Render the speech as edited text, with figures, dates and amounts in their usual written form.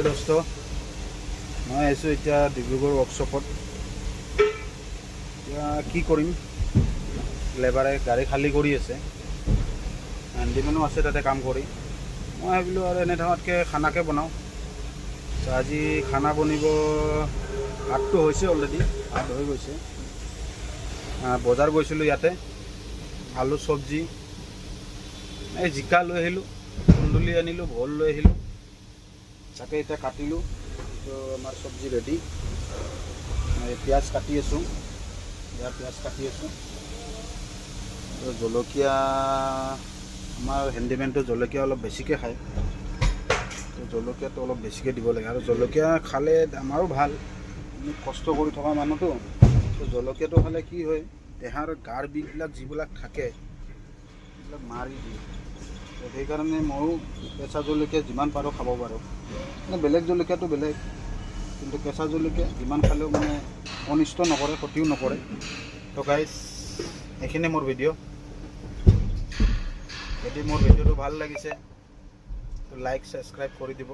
দোস্ত মই আহিছোঁ এতিয়া ডিব্ৰুগড় ৱৰ্কশ্বপত। এতিয়া কি কৰিম, লেবাৰে গাড়ী খালী কৰি আছে, হেণ্ডিমেনো আছে তাতে কাম কৰি। মই ভাবিলোঁ আৰু এনে ধৰণতকৈ খানাকে বনাওঁ। আজি খানা বনিব, ভাতটো হৈছে অলৰেডি, ভাত হৈ গৈছে। বজাৰ গৈছিলোঁ ইয়াতে, আলু চব্জি, এই জিকা লৈ আহিলোঁ, কুন্দুলি আনিলোঁ, ভোল লৈ আহিলোঁ, তাকে এতিয়া কাটিলোঁ। তো আমাৰ চব্জি ৰেডি। পিঁয়াজ কাটি আছোঁ, পিঁয়াজ কাটি আছোঁ। তো জলকীয়া, আমাৰ হেণ্ডিমেনটো জলকীয়া অলপ বেছিকৈ খায়, তো জলকীয়াটো অলপ বেছিকৈ দিব লাগে। আৰু জলকীয়া খালে আমাৰো ভাল, আমি কষ্ট কৰি থকা মানুহটো। তো জলকীয়াটো খালে কি হয়, দেহাৰ গাৰ বিষবিলাক যিবিলাক থাকে সেইবিলাক মাৰি দিয়ে। তো সেইকাৰণে ময়ো কেঁচা জলকীয়া যিমান পাৰোঁ খাব পাৰোঁ। মানে বেলেগ জলকীয়াটো বেলেগ, কিন্তু কেঁচা জলকীয়া যিমান খালেও মানে অনিষ্ট নকৰে, ক্ষতিও নকৰে। তো গাইজ, এইখিনি মোৰ ভিডিঅ'। যদি মোৰ ভিডিঅ'টো ভাল লাগিছে তো লাইক ছাবস্ক্ৰাইব কৰি দিব।